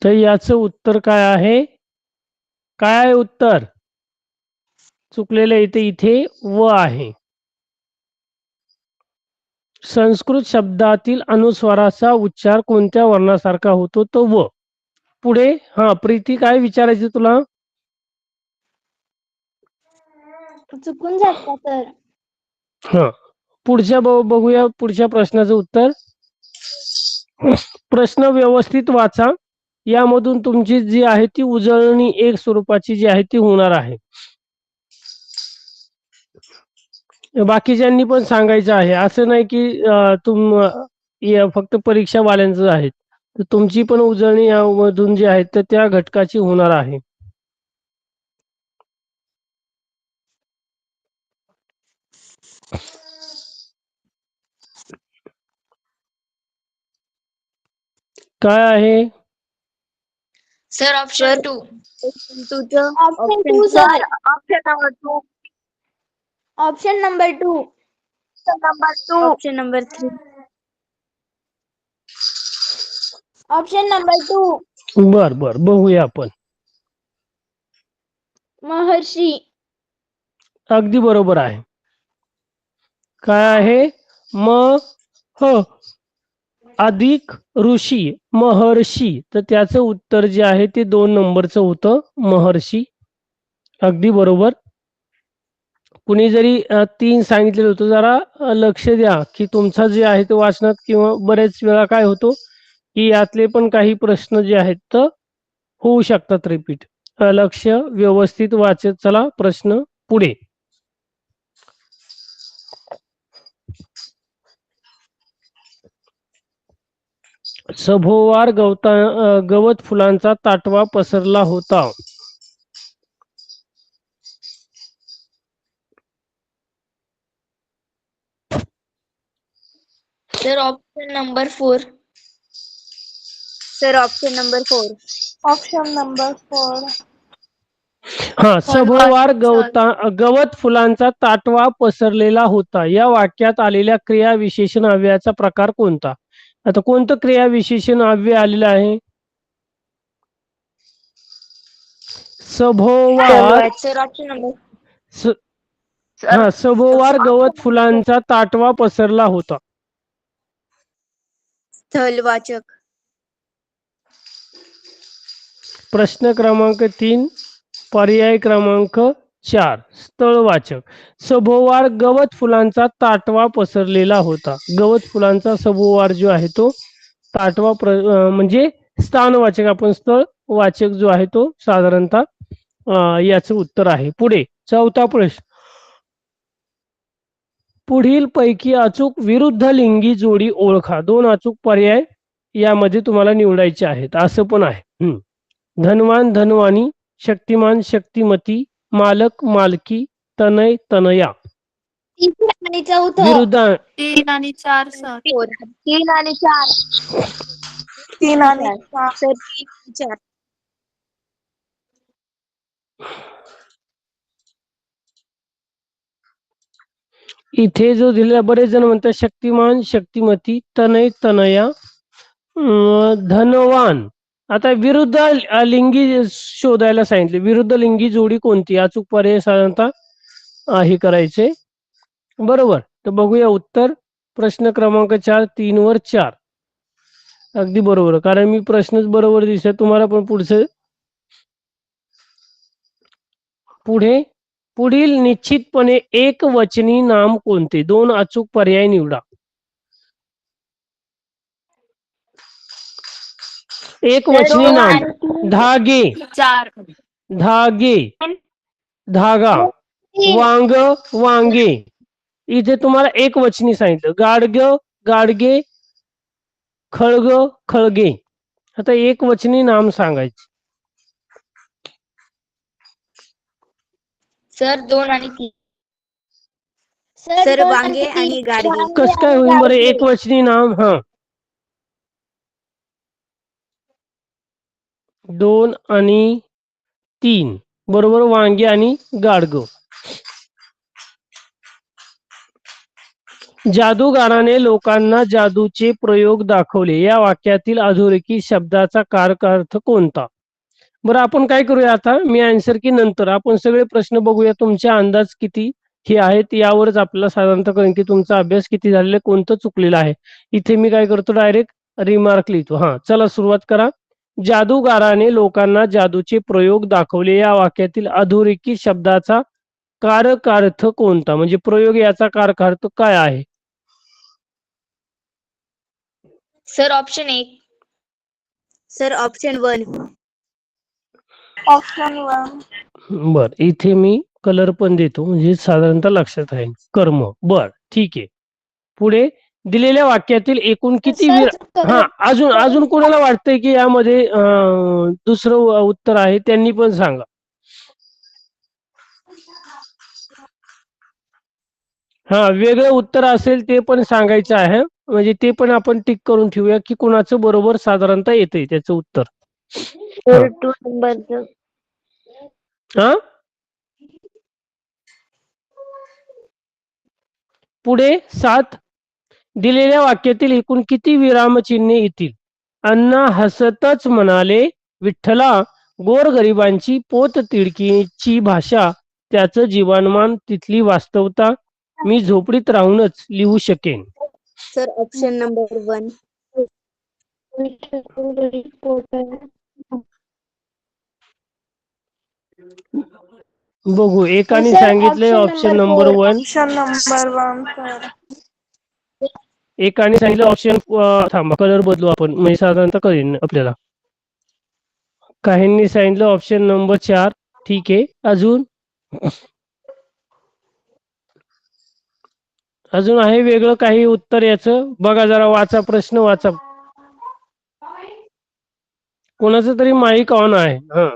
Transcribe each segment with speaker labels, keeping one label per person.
Speaker 1: तर याचं उत्तर काय आहे? काय आहे उत्तर? चुकलेलं इथे व आहे. संस्कृत शब्दातील अनुस्वाराचा उच्चार कोणत्या वर्णासारखा होतो? तो व. पुढे प्रीती काय विचारायचं तुला?
Speaker 2: चुकून जाता तर.
Speaker 1: पुढच्या बघूया पुढच्या प्रश्नाचं उत्तर. प्रश्न व्यवस्थित वाचा. यामधून तुमची जी आहे ती उजळणी एक स्वरूपाची जी आहे ती होणार आहे. बाकीच्यांनी पण सांगायचं आहे, असं नाही की फक्त परीक्षावाल्यांचं आहे. तर तुमची पण उजळणी यामधून जी आहे तर त्या घटकाची होणार आहे. काय आहे
Speaker 3: sir option 2.
Speaker 2: Option 2 sir. Option number 2. Option number 3. Option number 2.
Speaker 1: बर बघूया आपण.
Speaker 2: महर्षी.
Speaker 1: अगदी बरोबर आहे. काय आहे? अधिक ऋषी महर्षी. तर त्याचं उत्तर जे आहे ते 2 नंबरचं होतं, महर्षी. अगदी बरोबर. कुणी जरी 3 सांगितलेलं होतं, जरा लक्ष द्या की तुमचा जे आहे ते वाचनात किंवा बरेच वेळा काय होतो की यातले पण काही प्रश्न जे आहेत तर होऊ शकतात रिपीट. लक्ष व्यवस्थित वाचत चला. प्रश्न पुढे. सभोवार गवत फुलांचा ताटवा पसरला होता.
Speaker 3: Sir option number 4.
Speaker 2: Sir option number 4. Option number 4.
Speaker 1: सभोवार गवत फुलांचा ताटवा पसरलेला होता. या वाक्यात आलेल्या क्रियाविशेषण अव्ययाचा प्रकार कोणता? आता कोणतं क्रियाविशेषण अव्यय आलेलं आहे? सभोवार.
Speaker 3: Sir option number.
Speaker 1: सभोवार गवत फुलांचा ताटवा पसरला होता.
Speaker 2: स्थलवाचक.
Speaker 1: प्रश्न क्रमांक 3 पर्याय क्रमांक 4 स्थळवाचक. सभोवार गवत फुलांचा ताटवा पसरलेला होता. गवत फुलांचा सभोवार जो आहे तो ताटवा म्हणजे स्थानवाचक. आपण स्थळवाचक जो आहे तो साधारणतः याचं उत्तर आहे. पुढे 4था प्रश्न. पुढील पैकी अचूक विरुद्ध लिंगी जोडी ओळखा. 2 अचूक पर्याय यामध्ये तुम्हाला निवडायचे आहेत. असं पण आहे. धनवान धनवानी, शक्तिमान शक्तिमती, मालक मालकी, तनय तनया.
Speaker 2: आणि 4.
Speaker 1: विरुद्ध
Speaker 3: 3 आणि 4 सर.
Speaker 2: 3 आणि 4. 3 आणि 4.
Speaker 1: इथे जो दिलेला, बरेच जण म्हणतात शक्तिमान शक्तिमती, तनय तनया, धनवान. आता विरुद्ध लिंगी शोधायला सांगितले. विरुद्ध लिंगी जोडी कोणती? अचूक पर्याय साधारणतः हे करायचे. बरोबर. तर बघूया उत्तर. प्रश्न क्रमांक 4 3 वर 4. अगदी बरोबर, कारण मी प्रश्नच बरोबर दिसत तुम्हाला. पण पुढे पुढील निश्चितपणे एक वचनी नाम कोणते? 2 अचूक पर्याय निवडा. एक वचनी नाम. धागे,
Speaker 3: 4.
Speaker 1: धागे, धागा, वांग, वांगे. इथे तुम्हाला एक वचनी सांगितलं. गाडग, गाडगे, खळग, खळगे. आता एक वचनी नाम सांगायचे.
Speaker 3: सर 2 आणि 3.
Speaker 2: सर वांगे आणि गाडगे.
Speaker 1: कस काय होईल बरं एक वचनी नाम? 2 आणि 3 बरोबर. वांगे आणि गाडग. जादूगाराने लोकांना जादूचे प्रयोग दाखवले या वाक्यातील अधोरेखित शब्दाचा कारकार्थ कोणता? बरं आपण काय करूया आता मी आन्सर की नंतर आपण सगळे प्रश्न बघूया तुमचे अंदाज किती हे आहेत यावरच आपल्याला साधारणतः कळेल की तुमचा अभ्यास किती झालेला आहे, कोणतं चुकलेलं आहे. इथे मी काय करतो डायरेक्ट रिमार्क लिहितो. हा चला सुरुवात करा. जादूगाराने लोकांना जादूचे प्रयोग दाखवले या वाक्यातील अधोरेखित शब्दाचा कारकार्थ कोणता म्हणजे प्रयोग याचा कारकार्थ काय आहे?
Speaker 3: Sir option 1.
Speaker 4: Sir option 1.
Speaker 2: Option 1.
Speaker 1: बर इथे मी कलर पण देतो म्हणजे साधारणतः लक्षात राहील. कर्म. बर ठीक आहे. पुढे दिलेल्या वाक्यातील एकूण किती हा अजून कोणाला वाटतंय की यामध्ये दुसरं उत्तर आहे त्यांनी पण सांगा. हा वेगळं उत्तर असेल ते पण सांगायचं आहे म्हणजे ते पण आपण टिक करून ठेवूया की कोणाचं बरोबर साधारणतः येतंय त्याचं उत्तर.
Speaker 4: सर 2 नंबरचं.
Speaker 1: हा पुढे 7 दिलेल्या वाक्यातील एकूण किती विरामचिन्हे येतील? अण्णा हसतच म्हणाले विठ्ठला गोरगरिबांची पोत तिडकीची भाषा त्याचं जीवनमान तिथली वास्तवता मी झोपडीत राहूनच लिहू शकेन.
Speaker 4: Sir option number 1.
Speaker 1: बघू एकाने सांगितले option number 1
Speaker 2: option number 1 sir.
Speaker 1: एकाने सांगितलं ऑप्शन थांबा कलर बदलू आपण म्हणजे साधारणतः कळेल आपल्याला. काहींनी सांगितलं ऑप्शन नंबर 4. ठीक आहे अजून आहे वेगळं काही उत्तर याचं बघा जरा वाचा प्रश्न वाचा. कोणाचं तरी माईक ऑन आहे. हा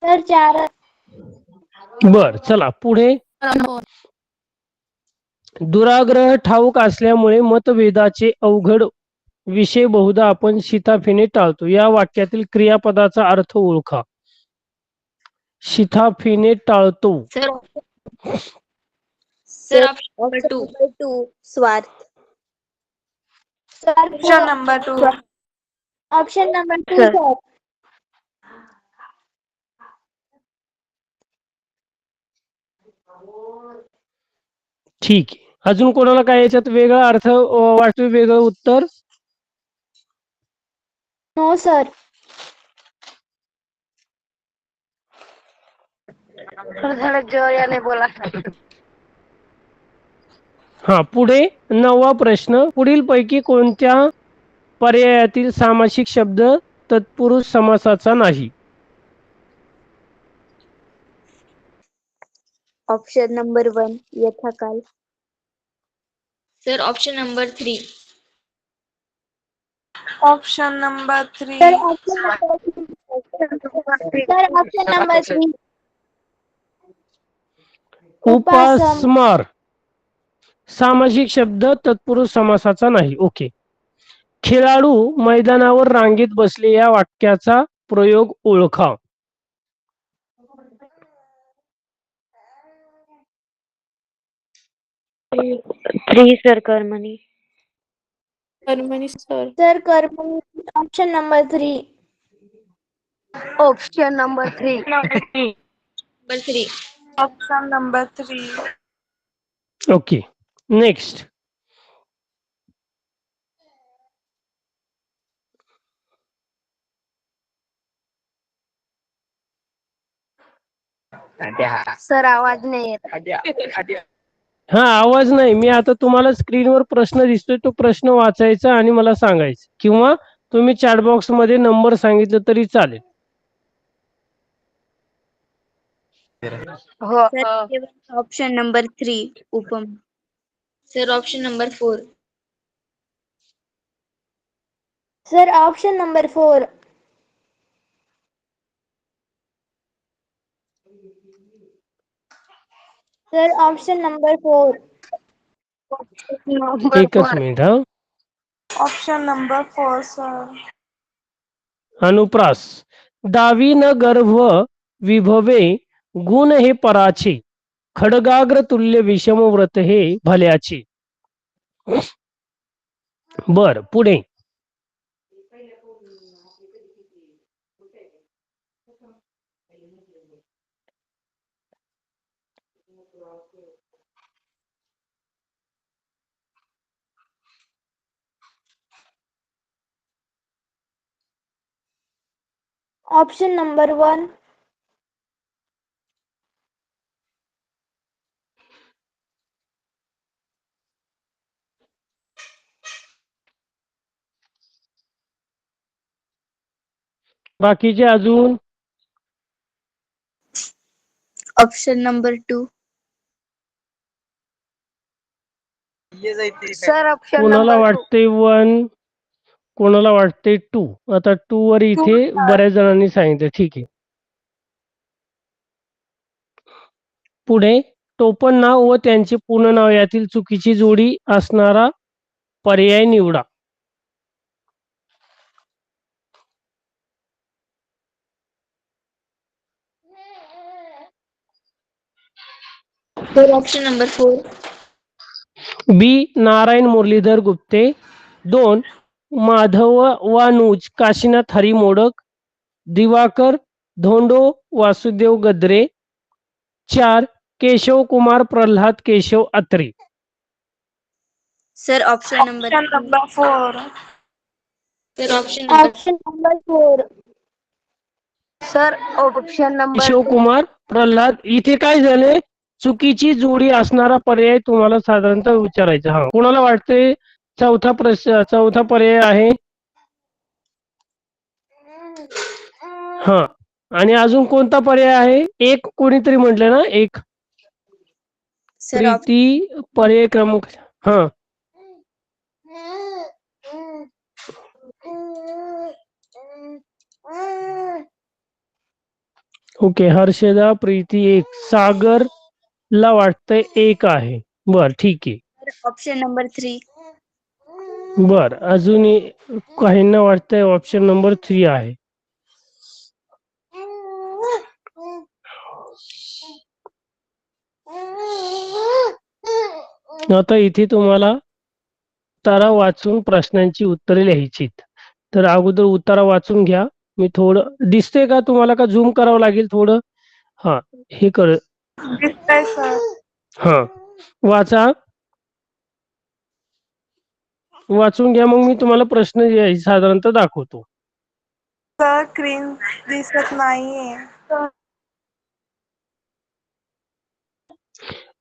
Speaker 4: सर 4.
Speaker 1: बर चला पुढे. दुराग्रह ठाऊक असल्यामुळे मतभेदाचे अवघड विषय बहुधा आपण शिताफीने टाळतो या वाक्यातील क्रियापदाचा अर्थ ओळखा. शिताफीने टाळतो.
Speaker 3: Sir option number 2.
Speaker 4: 2 स्वार्थ.
Speaker 2: Option number 2.
Speaker 4: Option number 2 sir.
Speaker 1: ठीक आहे अजून कोणाला काय याच्यात वेगळा अर्थ वाटतो वेगळं उत्तर?
Speaker 4: No sir.
Speaker 1: हा पुढे 9वा प्रश्न पुढील पैकी कोणत्या पर्यायातील सामासिक शब्द तत्पुरुष समासाचा नाही?
Speaker 4: ऑप्शन नंबर 1 यथाकाल.
Speaker 3: Sir option number 3.
Speaker 2: Option number 3.
Speaker 4: Sir option number 3.
Speaker 1: उपासमार सामासिक शब्द तत्पुरुष समासाचा नाही. ओके. खेळाडू मैदानावर रांगेत बसले या वाक्याचा प्रयोग ओळखा.
Speaker 4: सर कर्मणी. सर कर्मणी. Option number 3. Option number 3.
Speaker 3: Number 3.
Speaker 2: Option number 3.
Speaker 1: Okay next.
Speaker 4: Sir आवाज नाही येत.
Speaker 1: हा आवाज नाही मी आता तुम्हाला स्क्रीनवर प्रश्न दिसतोय तो प्रश्न वाचायचा आणि मला सांगायचं किंवा तुम्ही चॅट बॉक्स मध्ये नंबर सांगितलं तरी चालेल.
Speaker 4: ऑप्शन नंबर 3 उपम.
Speaker 3: Sir option number 4.
Speaker 4: Sir, option number 4. Sir, option number 4.
Speaker 1: एकच मिनिट हा.
Speaker 2: Option number 4, sir.
Speaker 1: अनुप्रास. दावी न गर्भ विभवे गुण हे पराचे, खडगाग्र तुल्य विषम व्रत हे भल्याचे. बर पुढे.
Speaker 4: Option number 1.
Speaker 1: बाकीचे अजून.
Speaker 3: Option number 2.
Speaker 4: Sir, option
Speaker 1: कोणाला
Speaker 4: number 2.
Speaker 1: वाटते 1, कोणाला वाटते 2. आता 2 वर इथे बऱ्याच जणांनी सांगितलं. ठीक आहे. पुढे टोपण नाव व त्यांचे पूर्ण नाव यातील चुकीची जोडी असणारा पर्याय निवडा.
Speaker 3: Sir option number 4.
Speaker 1: B. Narayan Muralidhar Gupte. 2. Madhav Vanuj Kashinath Hari Modak. Diwakar Dhondo Vasudev Gadre. 4. Keshav Kumar Pralhad Keshav Atre.
Speaker 3: Sir option number
Speaker 2: Option number 4.
Speaker 3: Sir option number
Speaker 4: Option number 4. Sir, option number
Speaker 1: Keshav
Speaker 4: 2.
Speaker 1: Kumar Pralhad. इथे काय झाले, चुकीची जोडी असणारा पर्याय तुम्हाला साधारणतः विचारायचा. हा कोणाला वाटते चौथा प्रश्न, चौथा पर्याय आहे. हा आणि अजून कोणता पर्याय आहे. एक कोणीतरी म्हटलं ना, एक.
Speaker 3: सर
Speaker 1: प्रीती पर्याय क्रमांक. हा ओके. हर्षदा प्रीती 1. सागर ला वाटतंय 1 आहे. बर ठीक आहे.
Speaker 3: Option number 3.
Speaker 1: बर अजून काहींना वाटतंय ऑप्शन नंबर 3 आहे. आता इथे तुम्हाला उत्तरा वाचून प्रश्नांची उत्तरे लिहायची. तर अगोदर उत्तरा वाचून घ्या. मी थोडं दिसते का तुम्हाला, का झूम करावं लागेल थोडं. हा हे कर.
Speaker 2: दिसतंय sir.
Speaker 1: हा वाचा. वाचून घ्या, मग मी तुम्हाला प्रश्न जे आहे साधारणतः दाखवतो.
Speaker 2: Sir, screen दिसत नाहीये.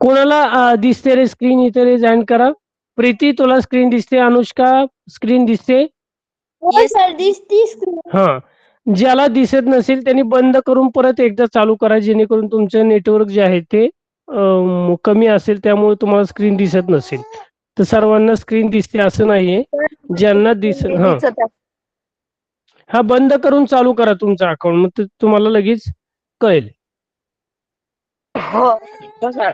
Speaker 1: कोणाला दिसते रे स्क्रीन, इथे रे जॉईन करा. प्रीती तुला स्क्रीन दिसते. अनुष्का स्क्रीन दिसते.
Speaker 4: हो सर, दिसती screen.
Speaker 1: हा ज्याला दिसत नसेल त्यांनी बंद करून परत एकदा चालू करा, जेणेकरून तुमचं नेटवर्क जे आहे ते कमी असेल, त्यामुळे तुम्हाला स्क्रीन दिसत नसेल. तर सर्वांना स्क्रीन दिसते असं नाहीये. ज्यांना दिसत हा
Speaker 4: दिसत आहे.
Speaker 1: हा बंद करून चालू करा तुमचं अकाउंट, मग ते तुम्हाला लगेच कळेल.
Speaker 4: हो सर.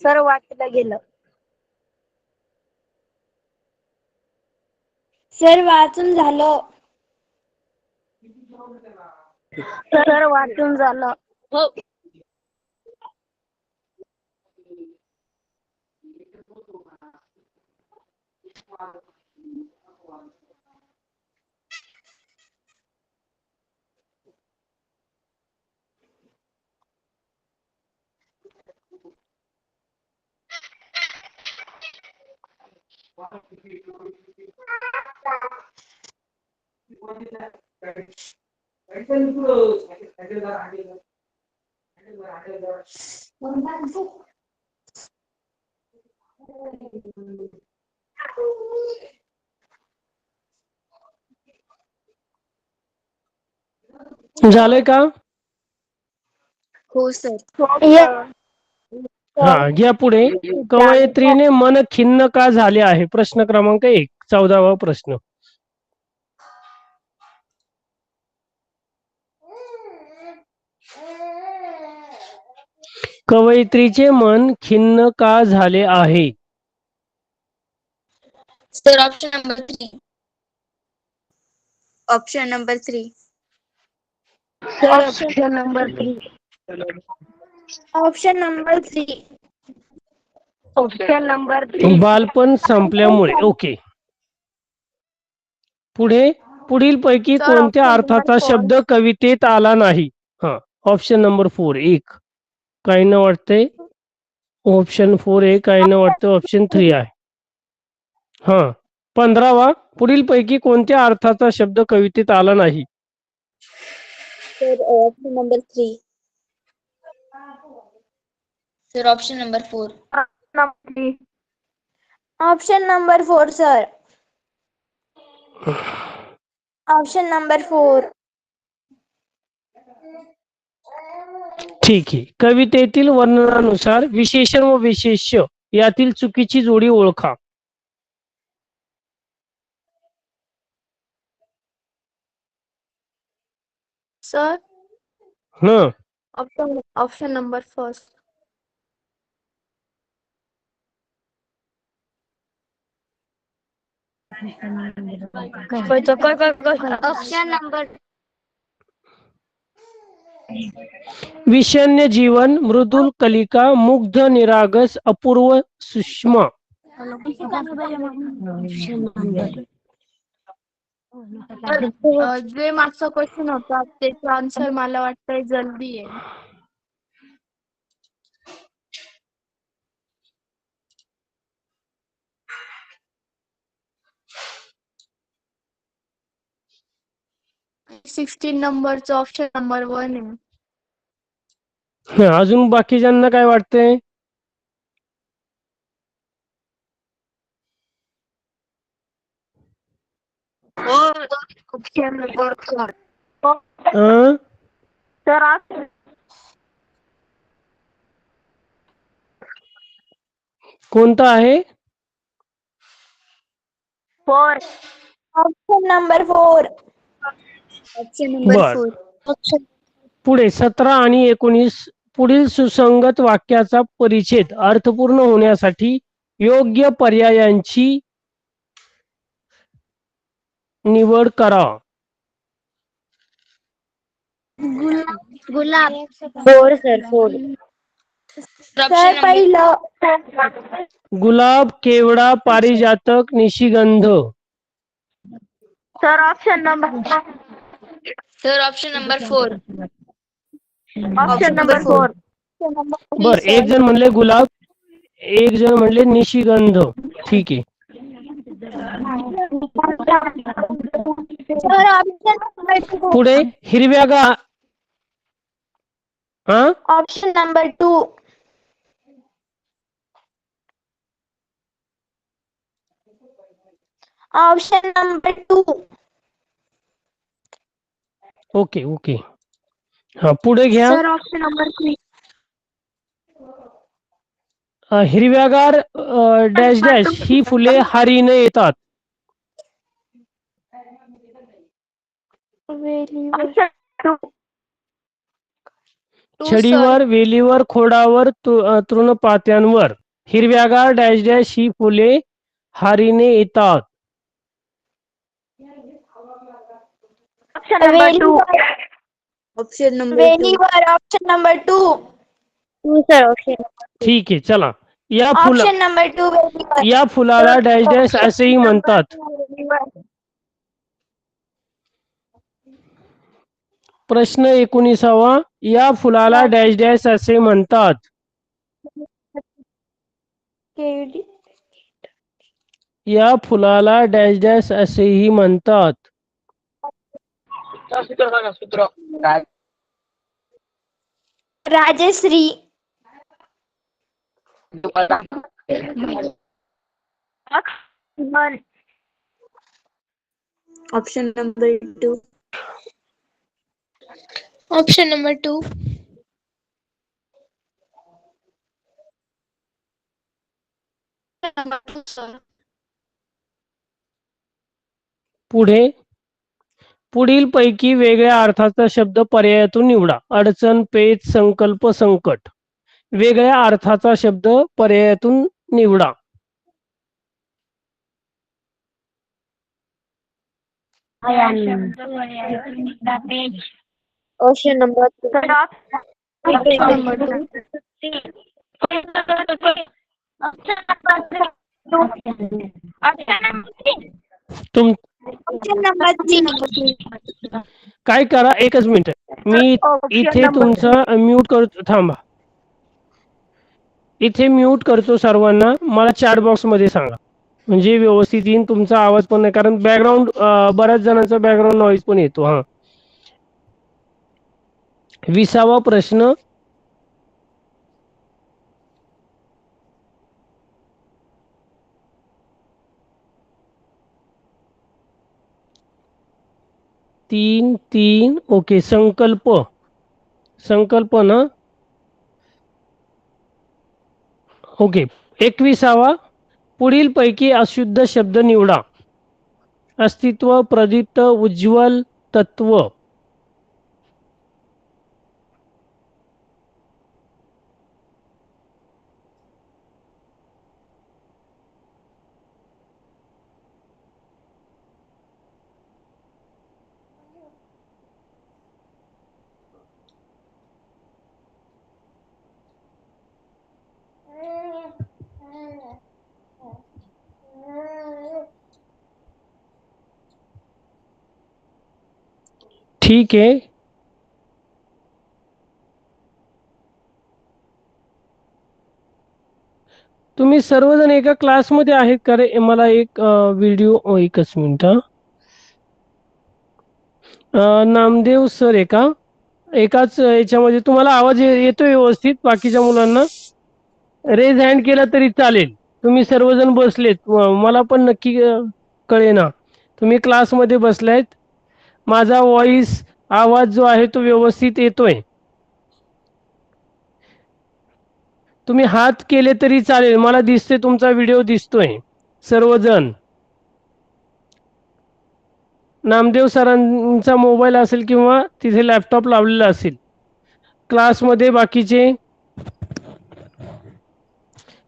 Speaker 4: सर वाचलं गेलं. सर वाचून झालं. सर वाचून झालं. हो.
Speaker 1: झालंय का?
Speaker 3: हो सर.
Speaker 1: हा, घ्या पुढे. कवयित्रीने मन खिन्न का झाले आहे? प्रश्न क्रमांक 1, 14वा प्रश्न. कवयित्रीचे मन खिन्न का झाले आहे?
Speaker 3: Sir option number 3. Option number 3.
Speaker 4: Option number 3. Option number 3. Option number 3.
Speaker 1: बालपण संपल्यामुळे. ओके. पुढे पुढील पैकी
Speaker 4: सर,
Speaker 1: कोणत्या
Speaker 4: option number
Speaker 1: अर्थाचा
Speaker 4: 4.
Speaker 1: शब्द कवितेत आला नाही? हा, ऑप्शन नंबर 4 1. काहींना वाटतंय ऑप्शन 4 आहे, काहींना वाटतं ऑप्शन 3 आहे. हा, 15वा. पुढील पैकी कोणत्या अर्थाचा शब्द कवितेत आला नाही?
Speaker 3: Sir option number 3. Sir option number 4.
Speaker 4: Option number 4 sir. Option number 4.
Speaker 1: ठीक आहे. कवितेतील वर्णनानुसार विशेषण व विशेष्य यातील चुकीची जोडी ओळखा.
Speaker 4: सर,
Speaker 1: हं,
Speaker 4: ऑप्शन नंबर 1. ऑप्शन नंबर
Speaker 1: विषण्य जीवन, मृदुल कलिका, मुग्ध निरागस, अपूर्व सूक्ष्म.
Speaker 4: जे मागचा क्वेश्चन होता त्याचा आन्सर मला वाटतंय जल्दी आहे. सिक्स्टीन नंबरचं ऑप्शन नंबर 1 आहे.
Speaker 1: हं, अजून बाकीच्यांना काय वाटतंय?
Speaker 4: Option number 4.
Speaker 1: हं?
Speaker 4: सर,
Speaker 1: कोणता आहे?
Speaker 4: 4. Option number 4.
Speaker 3: ऑप्शन नंबर
Speaker 1: बर.
Speaker 3: 4.
Speaker 1: पुढे 17 आणि 19 पुढील सुसंगत वाक्याचा परिच्छेद अर्थपूर्ण होण्यासाठी योग्य पर्यायांची निवड करा.
Speaker 4: गुलाब.
Speaker 3: 4 सर 4.
Speaker 4: सर पहिलं.
Speaker 1: गुलाब, केवडा, पारिजातक, निशिगंध.
Speaker 4: Sir option number
Speaker 3: sir option number 4.
Speaker 4: Option number 4.
Speaker 1: बर, एक जण म्हणले गुलाब, एक जण म्हणले निशिगंध. ठीक आहे.
Speaker 4: Sir option number 2.
Speaker 1: पुढे हिरव्यागार. हा,
Speaker 4: option number 2. Option number 2.
Speaker 1: Okay okay. हा, पुढे घ्या.
Speaker 4: Sir option number 3.
Speaker 1: हिरव्यागार डॅश डॅश ही फुले हारीने येतात.
Speaker 4: ऑप्शन 2.
Speaker 1: छडीवर, वेलीवर, खोडावर, तृणपात्यांवर हिरव्यागार डॅश डॅश ही फुले हारीने येतात.
Speaker 4: Option number 2.
Speaker 3: Option number 2.
Speaker 4: वेलीवर. Option number 2.
Speaker 3: Sir option.
Speaker 1: ठीक आहे, चला.
Speaker 4: ऑप्शन नंबर 2 वेलीवर.
Speaker 1: या फुलाला डॅश डॅश असेही म्हणतात. प्रश्न 19वा. या फुलाला डॅश डॅश असे म्हणतात. या फुलाला डॅश डॅश असेही म्हणतात.
Speaker 3: Rajshri.
Speaker 5: Option number 2.
Speaker 4: Option number 2. Number 2, sir.
Speaker 1: पुढे पुढील पैकी वेगळ्या अर्थाचा शब्द पर्यायातून निवडा. अडचण, पेच, संकल्प, संकट. वेगळ्या अर्थाचा शब्द पर्यायातून निवडा.
Speaker 3: Option number 2.
Speaker 4: Option number 2.
Speaker 1: तुम
Speaker 3: Option number 3.
Speaker 1: काय करा, एकच मिनिट मी इथे तुमचं म्यूट करतो. थांबा, इथे म्यूट करतो सर्वांना. मला चॅट बॉक्स मध्ये सांगा म्हणजे व्यवस्थित येईन. तुमचा आवाज पण नाही, कारण बॅकग्राऊंड बऱ्याच जणांचा बॅकग्राऊंड नॉईज पण येतो. हा, 20वा प्रश्न. तीन ओके. संकल्प ना. ओके. 21वा. पुढील पैकी अशुद्ध शब्द निवडा. अस्तित्व, प्रदीप्त, उज्ज्वल, तत्व. ठीक आहे. तुम्ही सर्वजण एका क्लासमध्ये आहेत का रे? मला एक व्हिडिओ, एकच मिनिट. नामदेव सर एकाच याच्यामध्ये तुम्हाला आवाज येतोय व्यवस्थित? बाकीच्या मुलांना रेज हँड केला तरी चालेल. तुम्ही सर्वजण बसलेत, मला पण नक्की कळेना. तुम्ही क्लासमध्ये बसलायत, माझा व्हॉइस आवाज जो आहे तो व्यवस्थित येतोय. तुम्ही हात केले तरी चालेल, मला दिसते, तुमचा व्हिडिओ दिसतोय सर्वजण. नामदेव सरांचा मोबाईल असेल किंवा तिथे लॅपटॉप लावलेला असेल क्लासमध्ये. बाकीचे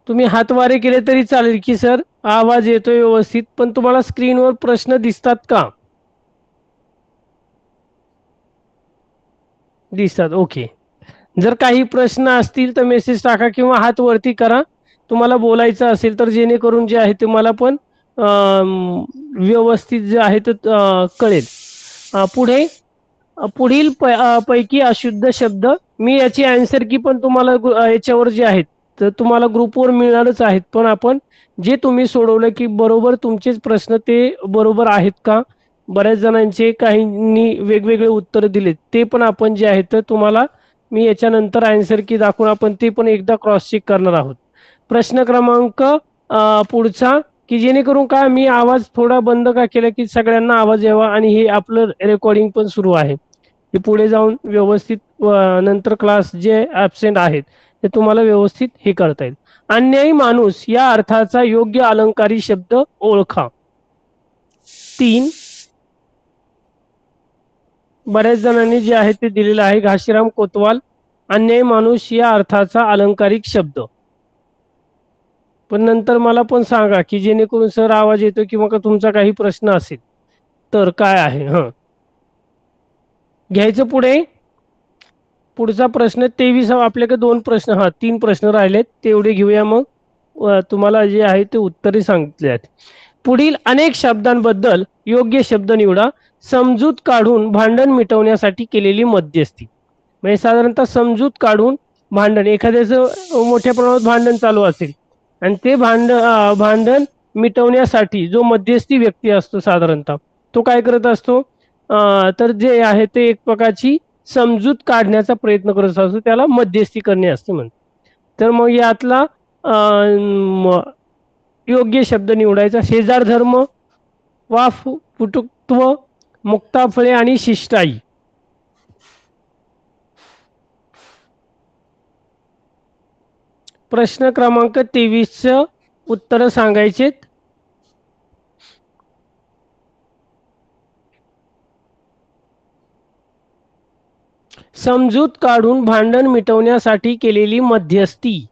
Speaker 1: तुम्ही हातवारे केले तरी चालेल की सर आवाज येतोय व्यवस्थित. पण तुम्हाला स्क्रीनवर प्रश्न दिसतात का? दिसतात, ओके. जर काही प्रश्न असतील तर मेसेज टाका किंवा हात वरती करा तुम्हाला बोलायचं असेल तर, जेणेकरून जे आहे ते मला पण व्यवस्थित जे आहे ते कळेल. पुढील पैकी अशुद्ध शब्द. मी याची आन्सर की पण तुम्हाला याच्यावर जे आहेत तर तुम्हाला ग्रुपवर मिळणारच आहेत. पण आपण जे तुम्ही सोडवलं की बरोबर तुमचेच प्रश्न ते बरोबर आहेत का, बऱ्याच जणांचे काहींनी वेगवेगळे उत्तर दिलेत ते पण आपण जे आहे तर तुम्हाला मी याच्यानंतर आन्सर की दाखवून आपण ते पण एकदा क्रॉस चेक करणार आहोत. प्रश्न क्रमांक पुढचा, की जेणेकरून काय मी आवाज थोडा बंद का केला की सगळ्यांना आवाज यावा आणि हे आपलं रेकॉर्डिंग पण सुरू आहे. हे पुढे जाऊन व्यवस्थित नंतर क्लास जे ॲबसेंट आहेत ते तुम्हाला व्यवस्थित हे करता येईल. अन्यायी माणूस या अर्थाचा योग्य अलंकारी शब्द ओळखा. 3 बऱ्याच जणांनी जे आहे ते दिलेलं आहे. घाशीराम कोतवाल, अन्यायी माणूस या अर्थाचा अलंकारिक शब्द. पण नंतर मला पण सांगा की जेणेकरून सर आवाज येतो किंवा का तुमचा काही प्रश्न असेल तर काय आहे. घ्यायचं पुढे. पुढचा प्रश्न 23. आपल्याकडे 2 प्रश्न, 3 प्रश्न राहिलेत, तेवढे घेऊया. मग तुम्हाला जे आहे ते उत्तरे सांगितले आहेत. पुढील अनेक शब्दांबद्दल योग्य शब्द निवडा. समजूत काढून भांडण मिटवण्यासाठी केलेली मध्यस्थी. म्हणजे साधारणतः समजूत काढून भांडण, एखाद्याचं मोठ्या प्रमाणात भांडण चालू असेल आणि ते भांडण मिटवण्यासाठी जो मध्यस्थी व्यक्ती असतो साधारणतः तो काय करत असतो, तर जे आहे ते एक प्रकारची समजूत काढण्याचा प्रयत्न करत असतो त्याला मध्यस्थी करणे असते म्हणतात. तर मग यातला योग्य शब्द निवडायचा. शेजार धर्म, पुटुत्व, मुक्ताफळे आणि शिष्टाई. प्रश्न क्रमांक 23 उत्तर सांगायचे. समजूत काढून भांडण मिटवण्यासाठी केलेली मध्यस्थी.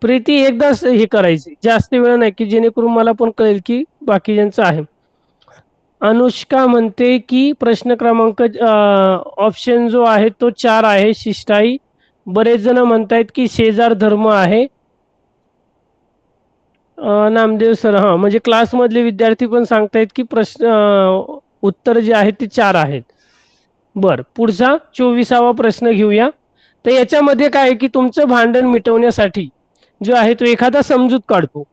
Speaker 1: प्रीती एकदाच हे करायचे, जास्त वेळ नाही, की जेणेकरून मला पण कळेल की बाकीच्यांचं आहे. अनुष्का म्हणते की प्रश्न क्रमांक ऑप्शन जो आहे तो 4 आहे, शिष्टाई. बरेच जण म्हणतायत की शेजार धर्म आहे. नामदेव सर, हा म्हणजे क्लासमधले विद्यार्थी पण सांगतायत की प्रश्न उत्तर जे आहे ते 4 आहेत. बर, पुढचा 24वा प्रश्न घेऊया. तर याच्यामध्ये काय आहे की तुमचं भांडण मिटवण्यासाठी जो आहे तो एखादा समजूत काढतो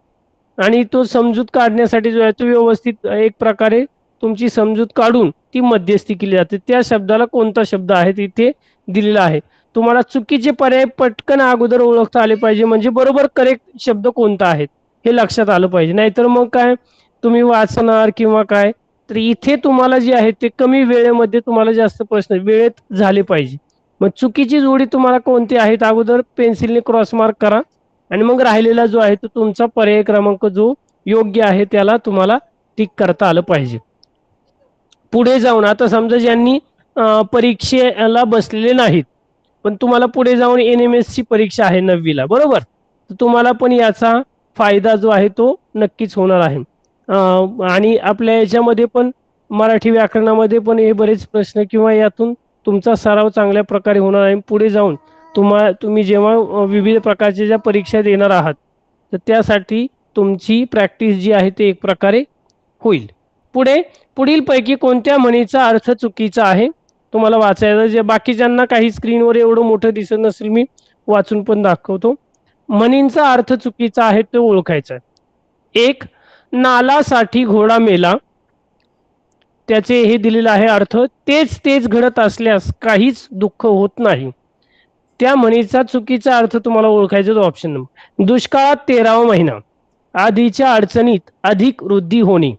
Speaker 1: आणि तो समजूत काढण्यासाठी जो आहे तो व्यवस्थित एक प्रकारे तुमची समजूत काढून ती मध्यस्थी केली जाते. त्या शब्दाला कोणता शब्द आहे तिथे दिलेला आहे. तुम्हाला चुकीचे पर्याय पटकन अगोदर ओळखता आले पाहिजे, म्हणजे बरोबर करेक्ट शब्द कोणता आहे हे लक्षात आलं पाहिजे. नाहीतर मग काय तुम्ही वाचणार किंवा काय, तर इथे तुम्हाला जे आहे ते कमी वेळेमध्ये तुम्हाला जास्त प्रश्न वेळेत झाले पाहिजे. मग चुकीची जोडी तुम्हाला कोणती आहेत अगोदर पेन्सिलने क्रॉस मार्क करा आणि मग राहिलेला जो आहे तो तुमचा पर्याय क्रमांक जो योग्य आहे त्याला तुम्हाला टिक करता आलं पाहिजे. पुढे जाऊन आता समजा ज्यांनी परीक्षेला बसलेले नाहीत पण तुम्हाला पुढे जाऊन NMS ची परीक्षा आहे 9वीला, बरोबर, तर तुम्हाला पण याचा फायदा जो आहे तो नक्कीच होणार आहे. आणि आपल्या याच्यामध्ये पण मराठी व्याकरणामध्ये पण हे बरेच प्रश्न किंवा यातून तुमचा सराव चांगल्या प्रकारे होणार आहे. पुढे जाऊन तुम्ही जेव्हा विविध प्रकारच्या ज्या परीक्षा देणार आहात तर त्यासाठी तुमची प्रॅक्टिस जी आहे ते एक प्रकारे होईल. पुढील पैकी कोणत्या म्हणीचा अर्थ चुकीचा आहे तुम्हाला वाचायचं. जे बाकीच्यांना काही स्क्रीनवर एवढं मोठं दिसत नसेल, मी वाचून पण दाखवतो. म्हणींचा अर्थ चुकीचा आहे तो ओळखायचा. 1, नालासाठी घोडा मेला. त्याचे हे दिलेलं आहे अर्थ, तेच तेच घडत असल्यास काहीच दुःख होत नाही. त्या म्हणीचा चुकीचा अर्थ तुम्हाला ओळखायचा. ऑप्शन नंबर, दुष्काळात 13वा महिना. आधीच्या अडचणीत अधिक वृद्धी होणे.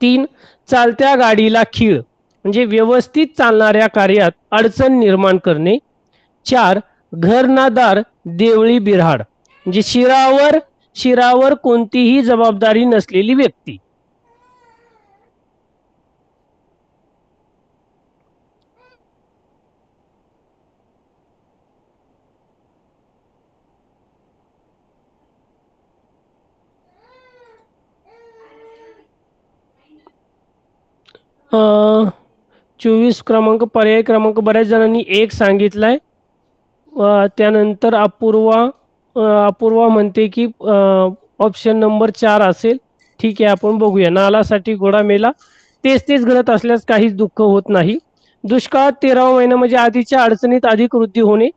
Speaker 1: 3, चालत्या गाडीला खीळ म्हणजे व्यवस्थित चालणाऱ्या कार्यात अडचण निर्माण करणे. 4, घर ना दार देवळी बिऱ्हाड म्हणजे शिरावर कोणतीही जबाबदारी नसलेली व्यक्ती. अ 24 क्रमांक पर्याय क्रमांक बऱ्याच जणांनी 1 सांगितलाय. त्यानंतर अपूर्वा म्हणते की ऑप्शन नंबर 4 असेल. ठीक आहे, आपण बघूया. नालासाठी घोडा मेला, तेच तेच घडत असल्यास काहीच दुःख होत नाही. दुष्काळात 13वा महिना म्हणजे आधीच्या अडचणीत अधिक वृद्धी होणे,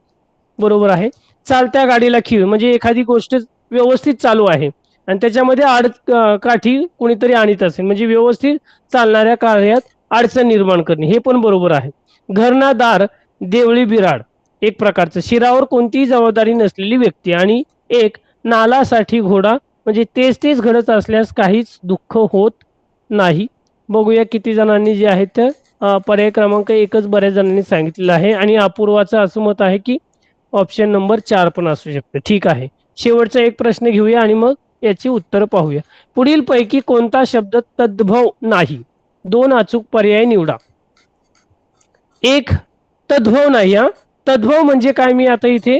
Speaker 1: बरोबर आहे. चालत्या गाडीला खीळ म्हणजे एखादी गोष्ट व्यवस्थित चालू आहे आणि त्याच्यामध्ये काठी कोणीतरी आणत असेल म्हणजे व्यवस्थित चालणाऱ्या कार्यात अडचण निर्माण करणे, हे पण बरोबर आहे. घरना दार देवळी बिराड एक प्रकारचं शिरावर कोणतीही जबाबदारी नसलेली व्यक्ती. आणि 1, नालासाठी घोडा म्हणजे तेच तेच घडत असल्यास काहीच दुःख होत नाही. बघूया किती जणांनी जे आहे ते पर्याय क्रमांक 1च बऱ्याच जणांनी सांगितलेलं आहे. आणि अपूर्वाचं असं मत आहे की ऑप्शन नंबर 4 पण असू शकते. ठीक आहे, शेवटचा एक प्रश्न घेऊया आणि मग याची उत्तर पाहूया. पुढील पैकी कोणता शब्द तद्भव नाही. 2 अचूक पर्याय निवडा. 1, तद्भव नाही. तद्भव म्हणजे काय, मी आता इथे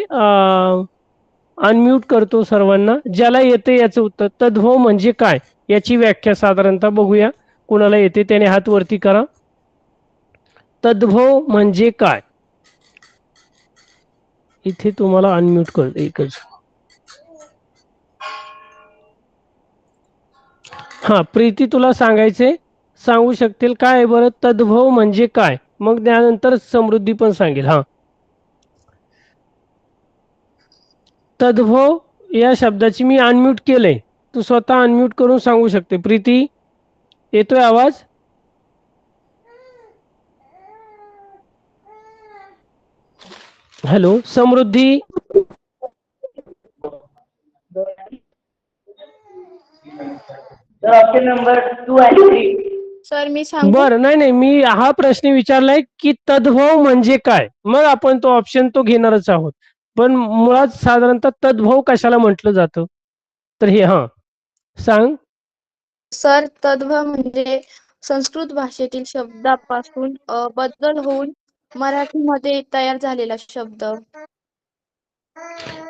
Speaker 1: अनम्यूट करतो सर्वांना. ज्याला येते याचं उत्तर. तद्भव म्हणजे काय याची व्याख्या साधारणतः बघूया. कुणाला येते त्याने हात वरती करा. तद्भव म्हणजे काय, इथे तुम्हाला अनम्यूट करतो एकच. हा प्रीती, तुला सांगू शकतील काय बरं तद्भव म्हणजे काय, मग त्यानंतर समृद्धी पण सांगेल. हा, तद्भव या शब्दाची मी अनम्यूट केलंय, तू स्वतः अनम्यूट करून सांगू शकते. प्रीती, येतोय आवाज? Hello Samruddhi.
Speaker 5: Option number 2 and 3.
Speaker 4: Sir मी सांगू?
Speaker 1: बरं नाही नाही मी हा प्रश्न विचारलाय की तद्भव म्हणजे काय, मग आपण तो ऑप्शन तो घेणारच आहोत. पण मुळात साधारणतः तद्भव कशाला म्हटलं जातं, तर हे हा सांग.
Speaker 4: सर तद्भव म्हणजे संस्कृत भाषेतील शब्दापासून बदल होऊन मराठीमध्ये तयार झालेला शब्द.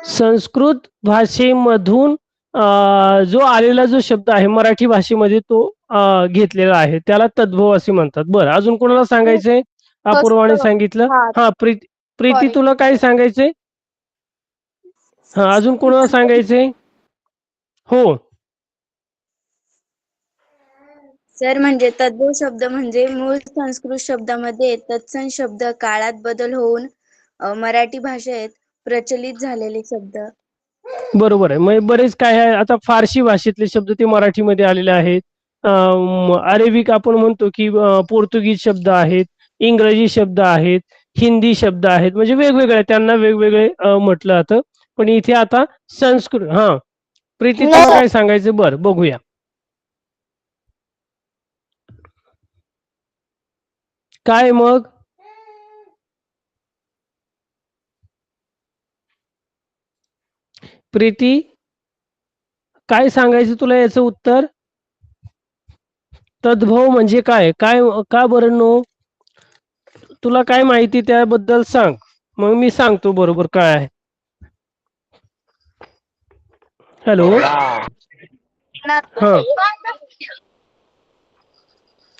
Speaker 1: संस्कृत भाषेमधून जो आलेला जो शब्द आहे मराठी भाषेमध्ये तो घेतलेला आहे त्याला तद्भव असे म्हणतात. बरं अजून कोणाला सांगायचंय? अपूर्वाने सांगितलं.
Speaker 4: हा
Speaker 1: हा प्रीती
Speaker 4: सॉरी
Speaker 1: तुला काय सांगायचंय? हा अजून कोणाला सांगायचंय? हो
Speaker 5: सर म्हणजे तद्भव शब्द म्हणजे मूळ संस्कृत शब्दामध्ये तत्सम शब्द काळात बदल होऊन मराठी भाषेत प्रचलित झालेले शब्द.
Speaker 1: बरोबर आहे. मग बरेच काय आहे आता फारसी भाषेतले शब्द ते मराठीमध्ये आलेले आहेत. अरेबिक आपण म्हणतो की पोर्तुगीज शब्द आहेत, इंग्रजी शब्द आहेत, हिंदी शब्द आहेत, म्हणजे वेगवेगळे त्यांना वेगवेगळे म्हटलं जातं. पण इथे आता संस्कृत. हा प्रीती तुला काय सांगायचं? बरं बघूया. काय मग? प्रीती काय सांगायचं तुला याचं उत्तर? तद्भव म्हणजे काय, काय का बरं नो? तुला काय माहिती त्याबद्दल सांग, मग मी सांगतो बरोबर काय आहे. हॅलो हा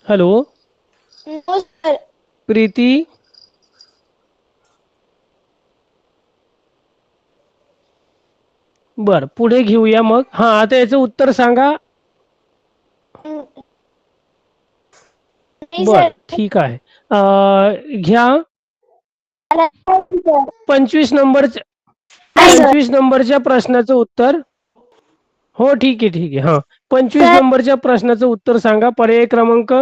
Speaker 1: हॅलो प्रीती बर पुढे घेऊया मग. हा आता याचं उत्तर सांगा. बर ठीक आहे. घ्या 25 नंबरच्या प्रश्नाचं उत्तर. हो ठीक आहे ठीक आहे. हा 25 नंबरच्या प्रश्नाचं उत्तर सांगा. पर्याय क्रमांक.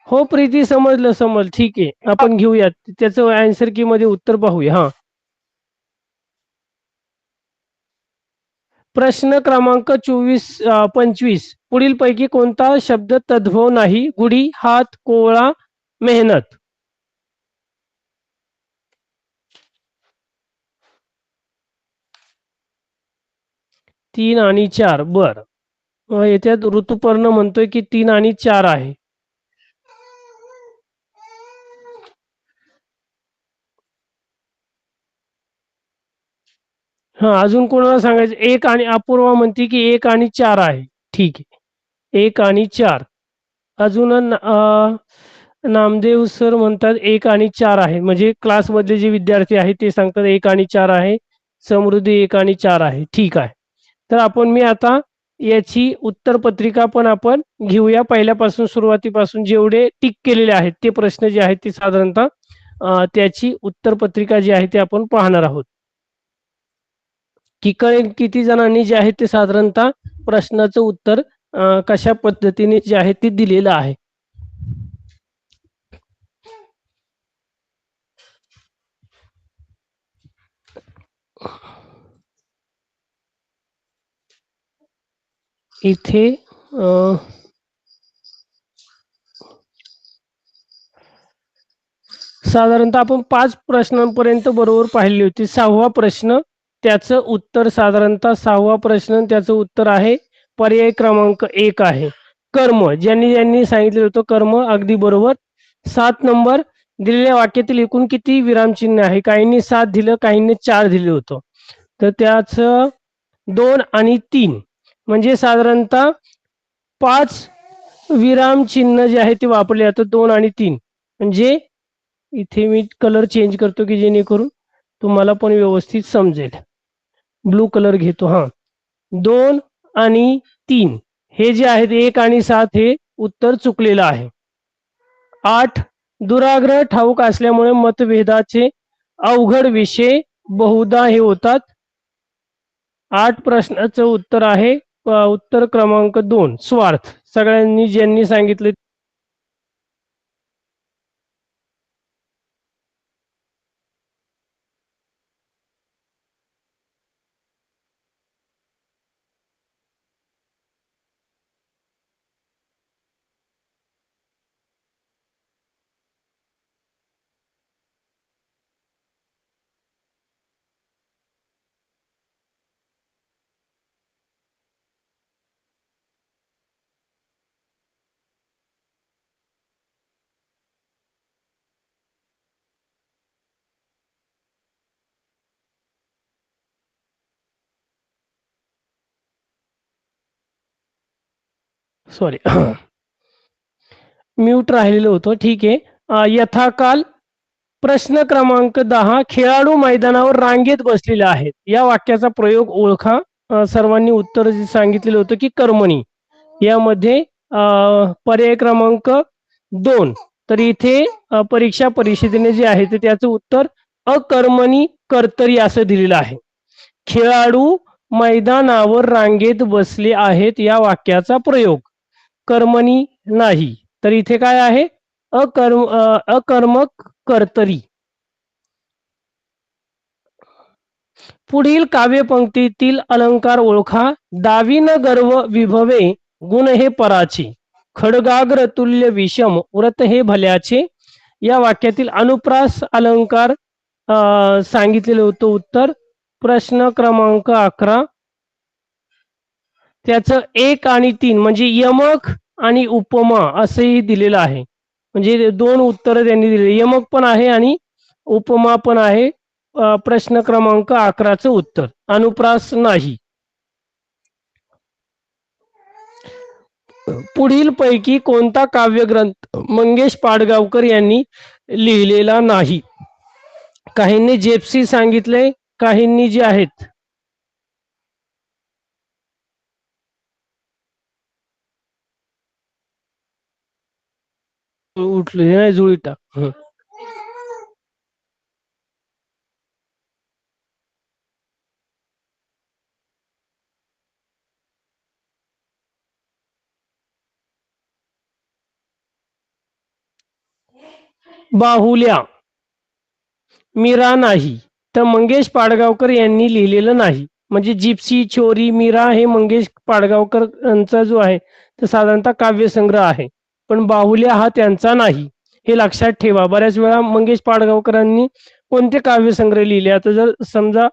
Speaker 1: हो प्रीती समजलं ठीक आहे आपण घेऊयात त्याचं आन्सर की मध्ये उत्तर पाहूया. हा प्रश्न क्रमांक 25 पुढील पैकी कोणता शब्द तद्भव नाही? गुढी, हात, कोवळा, मेहनत. 3 आणि 4. बर याच्यात ऋतुपर्ण म्हणतोय की 3 आणि 4 आहे. हा अजून कोणाला सांगायचं? 1 आणि अपूर्वा म्हणते की 1 आणि 4 आहे. ठीक आहे 1 आणि 4. अजून नामदेव सर म्हणतात 1 आणि 4 आहे, म्हणजे क्लासमधले जे विद्यार्थी आहेत ते सांगतात 1 आणि 4 आहे. समृद्धी 1 आणि 4 आहे. ठीक आहे. तर आपण मी आता याची उत्तरपत्रिका पण आपण घेऊया. पहिल्यापासून सुरुवातीपासून जेवढे टिक केलेले आहेत ते प्रश्न जे आहेत ते साधारणतः त्याची उत्तरपत्रिका जी आहे ते आपण पाहणार आहोत की कळेल किती जणांनी जे आहे ते साधारणतः प्रश्नाचं उत्तर कशा पद्धतीने जे आहे ते दिलेलं आहे. इथे साधारणतः आपण 5 प्रश्नांपर्यंत बरोबर पाहिली होती. 6वा प्रश्न त्याचं उत्तर साधारणतः 6वा प्रश्न त्याचं उत्तर आहे पर्याय क्रमांक 1 आहे. कर्म. ज्यांनी सांगितलेलं होतं कर्म अगदी बरोबर. 7 नंबर दिलेल्या वाक्यातील एकूण किती विरामचिन्ह आहे? काहींनी 7 दिलं, काहींनी 4 दिलं होतं. तर त्याचं 2 आणि 3 म्हणजे साधारणतः 5 विरामचिन्ह जे आहे ते वापरले जातात. 2 आणि 3 म्हणजे इथे मी कलर चेंज करतो की जेणेकरून तुम्हाला पण व्यवस्थित समजेल. ब्लू कलर घेतो. हा 2 आणि 3 हे जे आहेत 1 आणि 7 हे उत्तर चुकलेलं आहे. 8 दुराग्रह ठाऊक असल्यामुळे मतभेदाचे अवघड विषय बहुधा हे होतात. 8 प्रश्नाचं उत्तर आहे उत्तर क्रमांक 2 स्वार्थ. सगळ्यांनी ज्यांनी सांगितले सॉरी म्यूट राहिलेलं होतं. ठीक आहे. यथाकाल प्रश्न क्रमांक 10 खेळाडू मैदानावर रांगेत बसलेले आहेत. या वाक्याचा प्रयोग ओळखा. सर्वांनी उत्तर जे सांगितलेलं होतं की कर्मणी. यामध्ये पर्याय क्रमांक 2. तर इथे परीक्षा परिषदेने जे आहे ते त्याचं उत्तर अकर्मणी कर्तरी असं दिलेलं आहे. खेळाडू मैदानावर रांगेत बसले आहेत या वाक्याचा प्रयोग कर्मणी नाही. तर इथे काय आहे? अकर्मक कर्तरी. पुढील काव्यपंक्तीतील अलंकार ओळखा. दावीन गर्व विभवे गुण हे पराचे, खडगाग्र तुल्य विषम व्रत हे भल्याचे. या वाक्यातील अनुप्रास अलंकार सांगितलेलं होतं उत्तर प्रश्न क्रमांक 11. त्याचं 1 आणि 3 म्हणजे यमक आणि उपमा असंही दिलेलं आहे. म्हणजे 2 उत्तर त्यांनी दिले, यमक पण आहे आणि उपमा पण आहे. प्रश्न क्रमांक 11चं उत्तर अनुप्रास नाही. पुढील पैकी कोणता काव्यग्रंथ मंगेश पाडगावकर यांनी लिहिलेला नाही? काहींनी जेप्सी सांगितले, काहींनी जे आहेत उठले नाही जुळी टाक. बाहुल्या मीरा नाही, तर मंगेश पाडगावकर यांनी लिहिलेलं नाही. म्हणजे जिप्सी चोरी मीरा हे मंगेश पाडगावकर यांचा जो आहे तो साधारणतः काव्यसंग्रह आहे, पण बाहुल्या हा त्यांचा नाही. हे लक्षात ठेवा. बऱ्याच वेळा मंगेश पाडगावकरांनी कोणते काव्यसंग्रह लिहिले आता जर समजा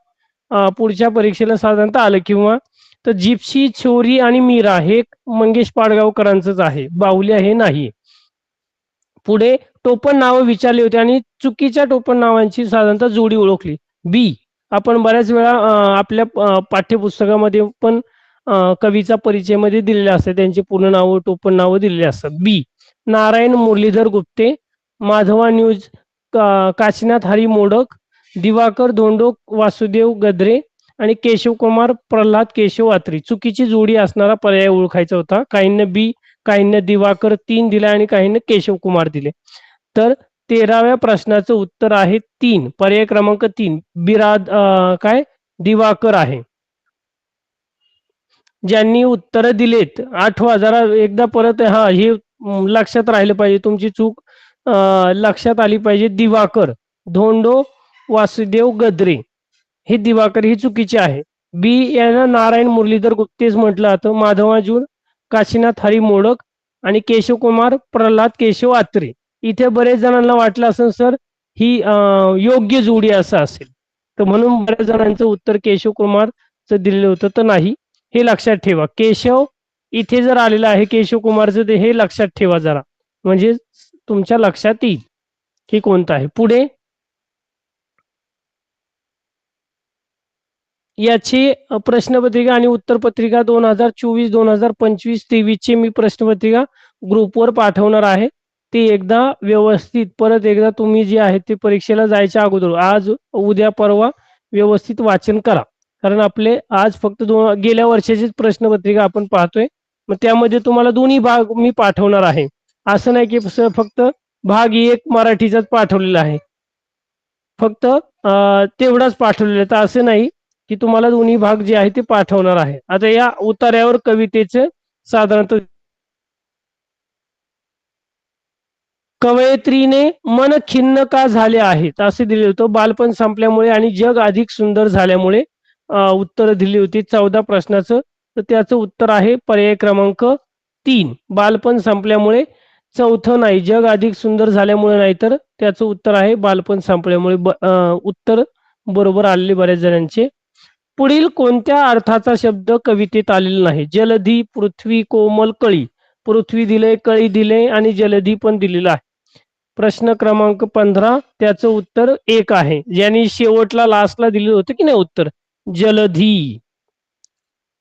Speaker 1: पुढच्या परीक्षेला साधारणतः आलं किंवा तर जिप्सी चोरी आणि मीरा हे मंगेश पाडगावकरांचंच आहे, बाहुल्या हे नाही. पुढे टोपण नावं विचारली होती आणि चुकीच्या टोपण नावांची साधारणतः जोडी ओळखली. बी आपण बऱ्याच वेळा आपल्या पाठ्यपुस्तकामध्ये पण कवीचा परिचयमध्ये दिलेले असतात, त्यांची पूर्ण नावं टोपण नावं दिलेली असतात. बी नारायण मुरलीधर गुप्ते, माधवा न्यूज काशीनाथ हरी मोडक, दिवाकर धोंडो वासुदेव गद्रे आणि केशवकुमार प्रल्हाद केशव अत्री. चुकीची जोडी असणारा पर्याय ओळखायचा होता. काहींना बी, काहींना दिवाकर 3 दिले आणि काहींना केशवकुमार दिले. तर 13व्या प्रश्नाचं उत्तर आहे 3, पर्याय क्रमांक 3 बिराद काय दिवाकर आहे. ज्यांनी उत्तर दिलेत आठवा जरा एकदा परत हे लक्षात राहिलं पाहिजे, तुमची चूक लक्षात आली पाहिजे. दिवाकर धोंडो वासुदेव गद्रे हे दिवाकर ही चुकीचे आहे. बी यांना नारायण मुरलीधर गुप्तेच म्हटलं जातं, माधवाजून काशीनाथ हरी मोडक आणि केशवकुमार प्रल्हाद केशव आत्रे. इथे बरेच जणांना वाटलं असेल सर ही योग्य जोडी असं असेल, तर म्हणून बऱ्याच जणांचं उत्तर केशवकुमारचं दिलेलं होतं, तर नाही. हे लक्षात ठेवा. केशव इथे जर आलेलं आहे केशवकुमारचं, ते हे लक्षात ठेवा जरा, म्हणजे तुमच्या लक्षात येईल की कोणतं आहे. पुढे याची प्रश्नपत्रिका आणि उत्तरपत्रिका 2024-2025-23 ची मी प्रश्नपत्रिका ग्रुपवर पाठवणार आहे. ते एकदा व्यवस्थित परत एकदा तुम्ही जे आहे ते परीक्षेला जायच्या अगोदर आज उद्या परवा व्यवस्थित वाचन करा, कारण आपले आज फक्त गेल्या वर्षाचीच प्रश्नपत्रिका आपण पाहतोय. मग त्यामध्ये तुम्हाला दोन्ही भाग मी पाठवणार आहे. असं नाही की फक्त भाग 1 मराठीचाच पाठवलेला आहे, फक्त तेवढाच पाठवलेला, तर असं नाही की तुम्हाला दोन्ही भाग जे आहे ते पाठवणार आहे. आता या उतार्यावर कवितेचे साधारणतः कवयित्रीने मन खिन्न का झाले आहेत असे दिले होते. बालपण संपल्यामुळे आणि जग अधिक सुंदर झाल्यामुळे उत्तर दिली होती 14 प्रश्नाचं. तर त्याचं उत्तर आहे पर्याय क्रमांक 3 बालपण संपल्यामुळे. चौथं नाही, जग अधिक सुंदर झाल्यामुळे नाही, तर त्याचं उत्तर आहे बालपण संपल्यामुळे. उत्तर बरोबर आलेले बऱ्याच जणांचे. पुढील कोणत्या अर्थाचा शब्द कवितेत आलेला नाही? जलधी, पृथ्वी, कोमल, कळी. पृथ्वी दिले, कळी दिले आणि जलधी पण दिलेला आहे. प्रश्न क्रमांक 15 त्याचं उत्तर 1 आहे, ज्यांनी शेवटला लास्टला दिलेलं होतं की नाही उत्तर जलधी.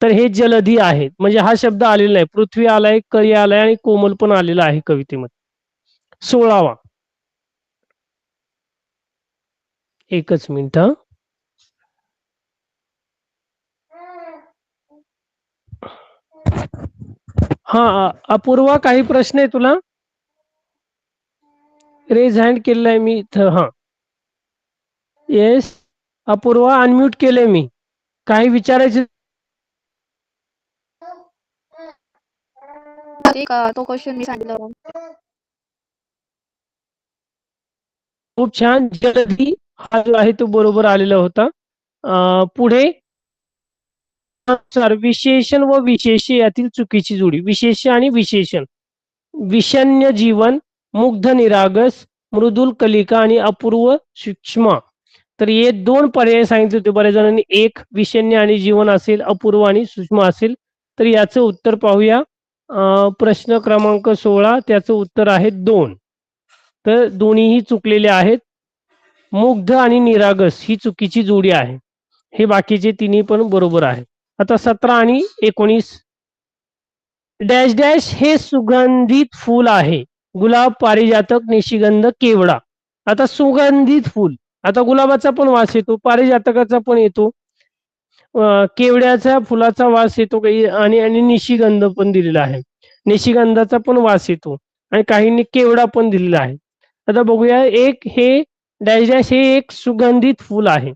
Speaker 1: तर हे जलधी आहेत. म्हणजे हा शब्द आलेला नाही. पृथ्वी आलाय, कळी आलाय आणि कोमल पण आलेला आहे कवितेमध्ये. 16वा. एकच मिनिट. हा अपूर्वा, काही प्रश्न आहे तुला? रेज हँड केलेला मी इथं. हा येस अपूर्वा, अनम्यूट केले मी. काही विचारायचे?
Speaker 4: तो क्वेश्चन मी सांगितलं.
Speaker 1: खूप छान. जलधी हा जो आहे तो बरोबर आलेला होता. पुढे विशेषण व विशेष यातील चुकीची जोडी. विशेष आणि विशेषण. विषण्य जीवन, मुग्ध निरागस, मृदुल कलिका आणि अपूर्व सूक्ष्म. तर हे 2 पर्याय सांगितले होते बऱ्याच जणांनी. एक विषण्य आणि जीवन असेल, अपूर्व आणि सूक्ष्म असेल. तर याचं उत्तर पाहूया. प्रश्न क्रमांक 16, त्याचं उत्तर आहे 2. तर दोन्हीही चुकलेले आहेत. मुग्ध आणि निरागस ही चुकीची जोडी आहे. हे बाकीचे तिन्ही पण बरोबर आहे. आता 17 आणि 19. डॅश डॅश हे सुगंधित फूल आहे. गुलाब, पारिजातक, निशिगंध, केवडा. आता सुगंधित फूल, आता गुलाबाचा पण वास येतो, पारिजातकाचा पण येतो, केवड्याच्या फुलाचा वास येतो आणि आणि निशिगंध पण दिलेला आहे. निशिगंधाचा पण वास येतो आणि काहींनी केवडा पण दिलेला आहे. आता बघूया. एक हे डॅश डॅश हे एक सुगंधित फूल आहे.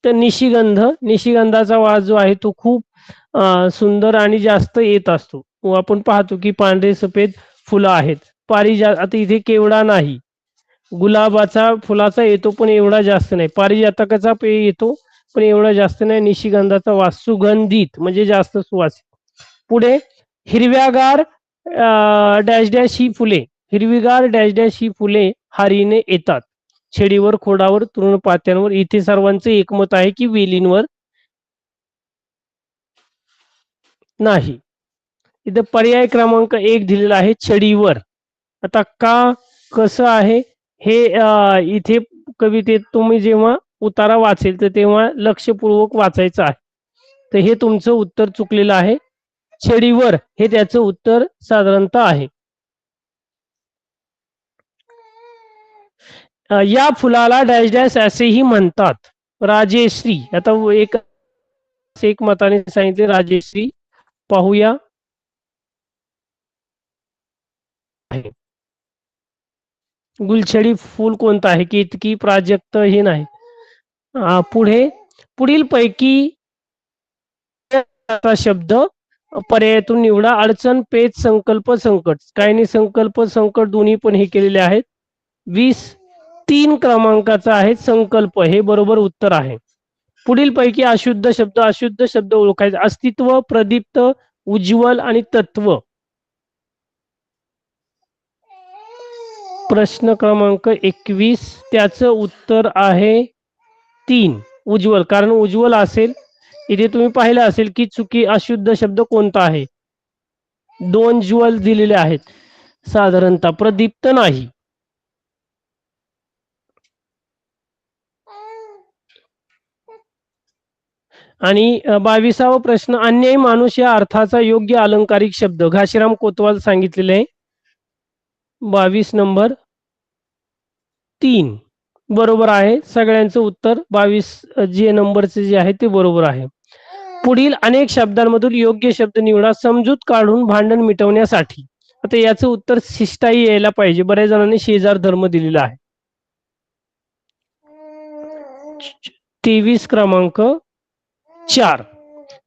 Speaker 1: तर निशिगंधाचा वास जो आहे तो खूप सुंदर आणि जास्त येत असतो. आपण पाहतो की पांढरे सफेद फुलं आहेत. आता इथे केवडा नाही. गुलाबाचा फुलाचा येतो पण एवढा जास्त नाही. पारिजातकाचा येतो पण एवढा जास्त नाही. निशिगंधाचा वास सुगंधित म्हणजे जास्त सुवास. पुढे हिरव्यागार डॅश डॅश ही फुले. हिरवीगार डॅश डॅश ही फुले हारीने येतात. छडीवर, खोडावर, तृणपात्यांवर. इथे सर्वांचं एकमत आहे की वेलींवर नाही. इथं पर्याय क्रमांक 1 दिलेला आहे, छडीवर. आता का, कसं आहे हे इथे कवितेत तुम्ही जेव्हा उतारा वाचेल तर तेव्हा लक्षपूर्वक वाचायचं आहे. तर हे तुमचं उत्तर चुकलेलं आहे. छडीवर हे त्याचं उत्तर साधारणतः आहे. या फुलाला डॅश डॅश असेही म्हणतात. राजेश्री. आता एक मताने सांगितले राजेश्री. पाहूया. गुलछडी फूल कोणतं आहे? केतकी, प्राजक्त हे नाही. पुढील पैकी शब्द पर्यायातून निवडा. अडचण, पेच, संकल्प, संकट. काहींनी संकल्प, संकट दोन्ही पण हे केलेले आहेत. 23 क्रमांकाचा आहे संकल्प, हे बरोबर उत्तर आहे. पुढील पैकी अशुद्ध शब्द ओळखायचा. अस्तित्व, प्रदीप्त, उज्ज्वल आणि तत्व. प्रश्न क्रमांक 21, त्याचं उत्तर आहे 3 उज्ज्वल. कारण उज्ज्वल असेल. इथे तुम्ही पाहिलं असेल की चुकी अशुद्ध शब्द कोणता आहे. 2 ज्वल दिलेले आहेत साधारणतः, प्रदीप्त नाही. आणि 22वा प्रश्न, अन्यायी माणूस या अर्थाचा योग्य अलंकारिक शब्द. घाशीराम कोतवाल सांगितलेले आहे. 22 नंबर 3 बरोबर आहे. सगळ्यांचं उत्तर 22 जे नंबरचे जे आहे ते बरोबर आहे. पुढील अनेक शब्दांमधून योग्य शब्द निवडा. समजूत काढून भांडण मिटवण्यासाठी. आता याचं उत्तर शिष्टाई यायला पाहिजे. बऱ्याच जणांनी शेजार धर्म दिलेला आहे. 23 क्रमांक 4.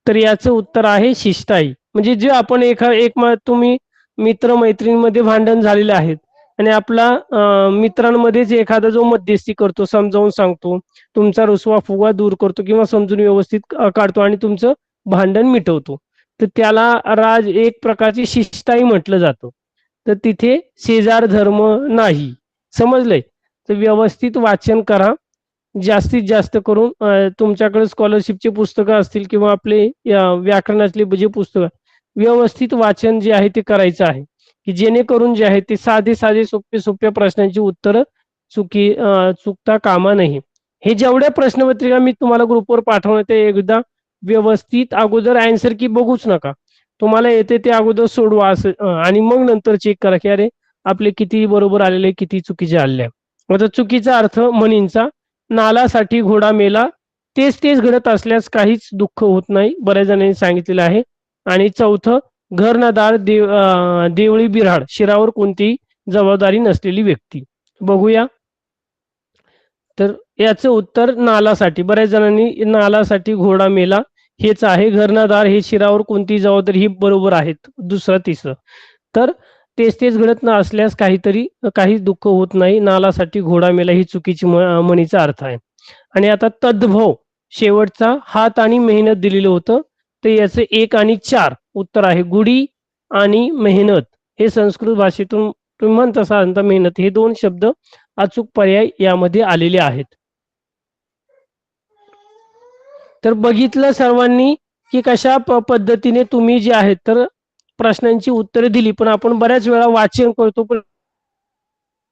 Speaker 1: तर याचं उत्तर आहे शिष्टाई. म्हणजे जे आपण तुम्ही मित्र मैत्रिणींमध्ये भांडण झालेले आहेत आणि आपला मित्रांमध्येच एखादा जो मध्यस्थी करतो, समजावून सांगतो, तुमचा रुसवा फुगवा दूर करतो किंवा समजून व्यवस्थित काढतो आणि तुमचं भांडण मिटवतो, तर त्याला एक प्रकारची शिष्टाई म्हटलं जातं. तर तिथे शेजार धर्म नाही. समजलंय? तर व्यवस्थित वाचन करा. जास्तीत जास्त करून तुमच्याकडे स्कॉलरशिपचे पुस्तकं असतील किंवा आपले व्याकरणातले जे पुस्तकं, व्यवस्थित वाचन जे आहे ते करायचं आहे, की जेणेकरून जे आहे ते साधे सोप्या प्रश्नांची उत्तरं चुकता कामा नये. हे जेवढ्या प्रश्नपत्रिका मी तुम्हाला ग्रुपवर पाठवणार ते एकदा व्यवस्थित अगोदर आन्सर की बघूच नका. तुम्हाला येते ते अगोदर सोडवा असं आणि मग नंतर चेक करा की अरे आपले किती बरोबर आलेले किती चुकीचे आलेले आहे. आता चुकीचा अर्थ म्हणींचा नालासाठी घोडा मेला तेच तेच घडत असल्यास काहीच दुःख होत नाही, बऱ्याच जणांनी सांगितलेलं आहे. आणि चौथं घर ना दार देवळी बिऱ्हाड शिरावर कोणतीही जबाबदारी नसलेली व्यक्ती. बघूया. तर याचं उत्तर नालासाठी, बऱ्याच जणांनी नालासाठी घोडा मेला हेच आहे. घरनादार हे शिरावर कोणती जबाबदारी ही बरोबर आहेत. दुसरं तिसरं. तर तेच तेच घडत न असल्यास काही दुःख होत नाही, नालासाठी घोडा मेला ही चुकीची म्हणीचा अर्थ आहे. आणि आता तद्भव शेवटचा हात आणि मेहनत दिलेलं होतं तर याचे 1 आणि 4 उत्तर आहे. गुढी आणि मेहनत हे संस्कृत भाषेतून तुम्ही म्हणता साधारणतः मेहनत हे 2 शब्द अचूक पर्याय यामध्ये आलेले आहेत. तर बघितलं सर्वांनी की कशा पद्धतीने तुम्ही जे आहेत तर प्रश्नांची उत्तरे दिली, पण आपण बऱ्याच वेळा वाचन करतो पण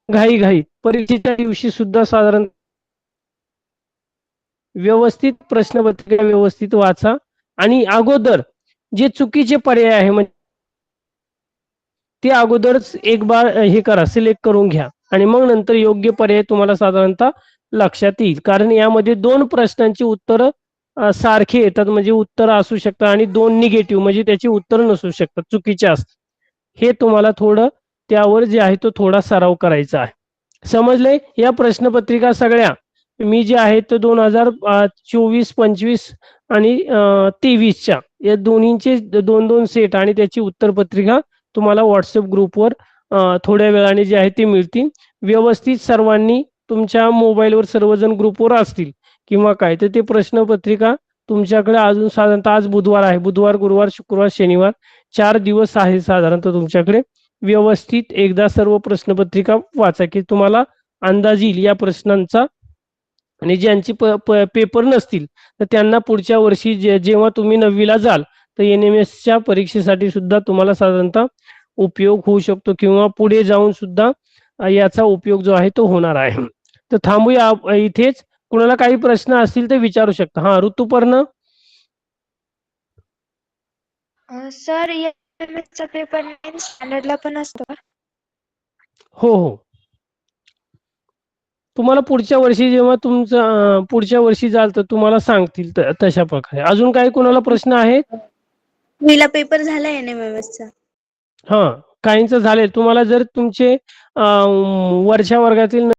Speaker 1: घाई परीक्षेच्या दिवशी सुद्धा साधारण व्यवस्थित प्रश्नपत्रिका व्यवस्थित वाचा आणि अगोदर जे चुकीचे पर्याय आहे म्हणजे ते अगोदरच एक बार हे करा, सिलेक्ट करून घ्या आणि मग नंतर योग्य पर्याय तुम्हाला साधारणतः लक्षात येईल. कारण यामध्ये 2 प्रश्नांची उत्तरं सारखे येतात, म्हणजे उत्तर असू शकतात आणि 2 निगेटिव्ह म्हणजे त्याची उत्तर नसू शकतात, चुकीचे असतात. हे तुम्हाला थोडं त्यावर जे आहे तो थोडा सराव करायचा आहे. समजले? या प्रश्नपत्रिका सगळ्या मी जे आहेत तर 2024, 25 आणि 23च्या या दोन्हींचे 2-2 सेट आणि त्याची उत्तरपत्रिका तुम्हाला व्हॉट्सअप ग्रुपवर थोड्या वेळाने जे आहे ते मिळतील. व्यवस्थित सर्वांनी तुमच्या मोबाईलवर सर्वजण ग्रुपवर असतील किंवा काय तर ते प्रश्नपत्रिका तुमच्याकडे अजून साधारणतः आज बुधवार आहे, बुधवार गुरुवार शुक्रवार शनिवार 4 दिवस आहे साधारणतः तुमच्याकडे. व्यवस्थित एकदा सर्व प्रश्नपत्रिका वाचा की तुम्हाला अंदाज येईल या प्रश्नांचा. आणि ज्यांची पेपर नसतील तर त्यांना पुढच्या वर्षी जेव्हा तुम्ही 9वीला जाल तर NMSच्या परीक्षेसाठी सुद्धा तुम्हाला साधारणतः उपयोग होऊ शकतो किंवा पुढे जाऊन सुद्धा याचा उपयोग जो आहे तो होणार आहे. तर थांबूया इथेच. कुणाला काही प्रश्न असतील तर विचारू शकता. हा ऋतुपर्ण.
Speaker 3: सर चा पेपर 9th स्टँडर्डला पण असतो का?
Speaker 1: हो. तुम्हाला पुढच्या वर्षी जेव्हा तुमचं पुढच्या वर्षी जाल तर तुम्हाला सांगतील तशा प्रकारे. अजून काही कोणाला प्रश्न आहेत?
Speaker 5: मीला पेपर झालाय NMMSचा.
Speaker 1: हा काहींचं झाले. तुम्हाला जर तुमचे वरच्या वर्गातील